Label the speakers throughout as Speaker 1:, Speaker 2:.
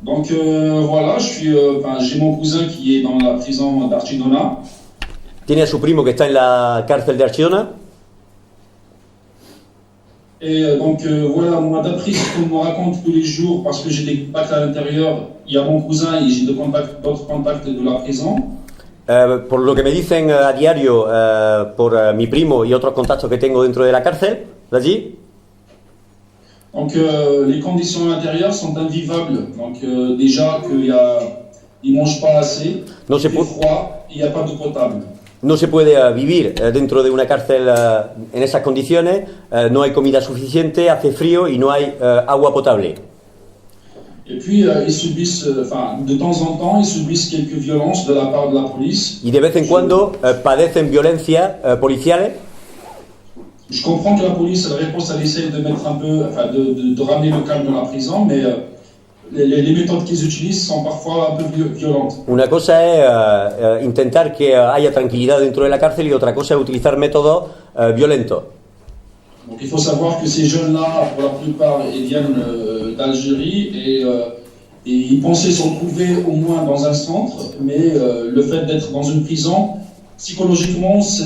Speaker 1: Donc voilà, j'ai mon cousin qui est dans la prison d'Archidona.
Speaker 2: Tiene a su primo que está en la cárcel de Archidona.
Speaker 1: Et donc voilà, moi d'après ce qu'on me raconte tous les jours, parce que j'ai des contacts à l'intérieur, il y a mon cousin et j'ai d'autres contacts de la prison.
Speaker 2: Por lo que me dicen a diario por mi primo y otros contactos que tengo dentro de la cárcel, de allí.
Speaker 1: Donc les conditions à l'intérieur sont invivables. Donc déjà qu'ils ne mangent pas assez, il fait froid, il n'y a pas d'eau potable.
Speaker 2: No se puede vivir dentro de una cárcel en esas condiciones, no hay comida suficiente, hace frío y no hay agua potable.
Speaker 1: Et puis ils subissent, de temps en temps, ils subissent quelques violences de la part de la police.
Speaker 2: Y de vez en cuando padecen violencia policiales.
Speaker 1: Je comprends que la police, la réponse, elle essaie de mettre un peu, de ramener le calme dans la prison, mais les méthodes qu'ils utilisent sont parfois un peu violentes.
Speaker 2: Una cosa es intentar que haya tranquilidad dentro de la cárcel y otra cosa es utilizar métodos violentos.
Speaker 1: Donc il faut savoir que ces jeunes-là, pour la plupart, ils viennent d'Algérie et ils pensaient se retrouver au moins dans un centre, mais le fait d'être dans une prison, psychologiquement, ça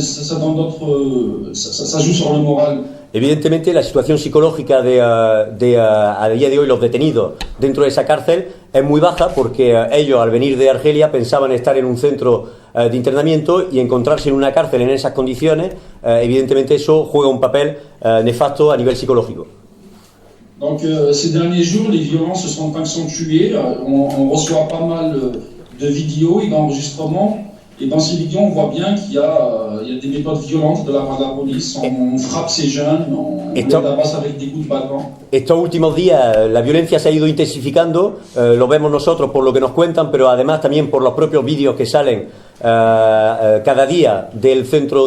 Speaker 1: joue sur le moral.
Speaker 2: Evidentemente, la situación psicológica a día de hoy, los detenidos dentro de esa cárcel, es muy baja porque ellos, al venir de Argelia, pensaban estar en un centro de internamiento y encontrarse en una cárcel en esas condiciones, evidentemente eso juega un papel nefasto a nivel psicológico.
Speaker 1: Donc, ces derniers jours, les violences se sont accentuées. On reçoit pas mal de vidéos et d'enregistrements. Et dans ces vidéos, on voit bien qu'il y a des méthodes violentes de la part de la police. On frappe ces jeunes, on les tabasse avec des coups de bâton.
Speaker 2: Estos últimos días la violencia se ha ido intensificando, lo vemos nosotros por lo que nos cuentan, pero además también por los propios vídeos que salen cada día del centro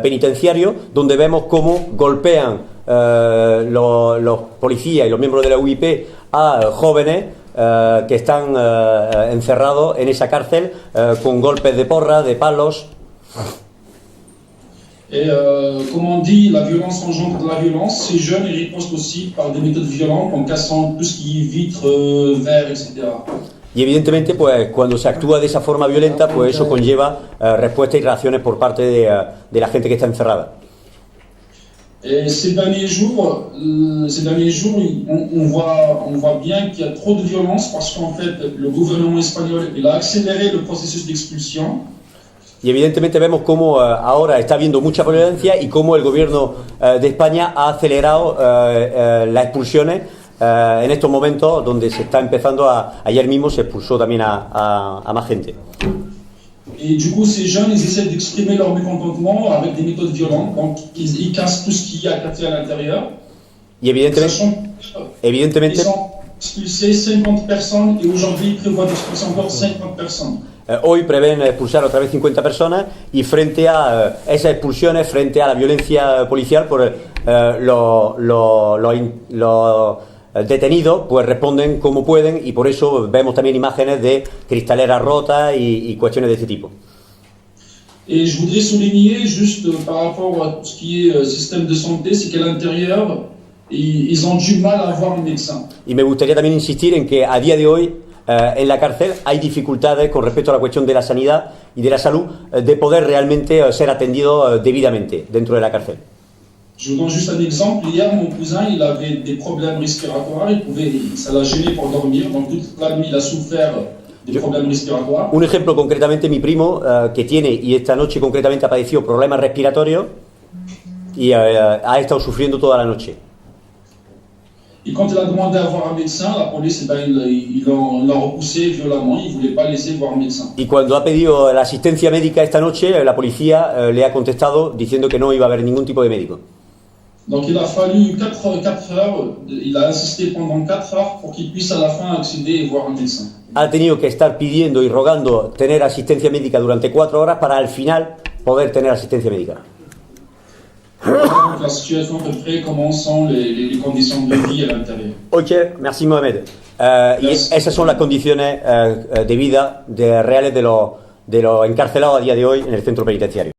Speaker 2: penitenciario, donde vemos cómo golpean los policías y los miembros de la UIP a jóvenes que están encerrados en esa cárcel con golpes de porra, de palos.
Speaker 1: Et comme on dit, la violence engendre de la violence. Ces jeunes, ils ripostent aussi par des méthodes violentes, en cassant tout ce qui est vitres, verres, etc.
Speaker 2: Y evidentemente, pues cuando se actúa de esa forma violenta, pues eso conlleva respuestas y reacciones por parte de la gente que está encerrada.
Speaker 1: Et ces derniers jours, on voit bien qu'il y a trop de violence parce qu'en fait, le gouvernement espagnol il a accéléré le processus d'expulsion.
Speaker 2: Y evidentemente vemos cómo ahora está habiendo mucha violencia y cómo el gobierno de España ha acelerado las expulsiones en estos momentos donde se está empezando ayer mismo se expulsó también a más gente.
Speaker 1: Et du coup, ces jeunes, ils essaient d'exprimer leur mécontentement avec des méthodes violentes, donc ils cassent tout ce qu'il y a à casser à l'intérieur.
Speaker 2: Y evidentemente,
Speaker 1: ils ont expulsé 50 personnes et aujourd'hui ils prévoient d'expulser encore 50 personnes.
Speaker 2: Hoy prevén expulsar otra vez 50 personas y frente a esas expulsiones, frente a la violencia policial, pues los detenidos pues responden como pueden y por eso vemos también imágenes de cristaleras rotas y cuestiones de este tipo.
Speaker 1: Et je voudrais souligner juste par rapport à tout ce qui est système de santé, c'est qu'à l'intérieur, ils ont du mal à avoir un médecin.
Speaker 2: Y me gustaría también insistir en que a día de hoy en la cárcel hay dificultades con respecto a la cuestión de la sanidad y de la salud, de poder realmente ser atendido debidamente dentro de la cárcel.
Speaker 1: Je vous donne juste un exemple. Hier, mon cousin, il avait des problèmes respiratoires. Ça l'a gêné pour dormir. Donc toute la nuit, il a souffert des problèmes respiratoires.
Speaker 2: Un ejemplo concretamente, mi primo, que tiene y esta noche concretamente ha padecido problemas respiratorios y ha estado sufriendo toda la noche.
Speaker 1: Et quand il a demandé à voir un médecin, la police, ils l'ont repoussé violemment. Ils ne voulaient pas laisser voir un médecin.
Speaker 2: Y cuando ha pedido la asistencia médica esta noche, la policía le ha contestado diciendo que no iba a haber ningún tipo de médico.
Speaker 1: Donc il a fallu 4 heures, il a insisté pendant 4 heures pour qu'il puisse à la fin accéder et voir un médecin.
Speaker 2: Ha tenido que estar pidiendo y rogando tener asistencia médica durante 4 horas para al final poder tener asistencia médica.
Speaker 1: Donc la situation à peu près, comment sont les conditions de vie à l'intérieur.
Speaker 2: Ok, merci Mohamed. Y esas son las condiciones de vida reales de los encarcelados a día de hoy en el centro penitenciario.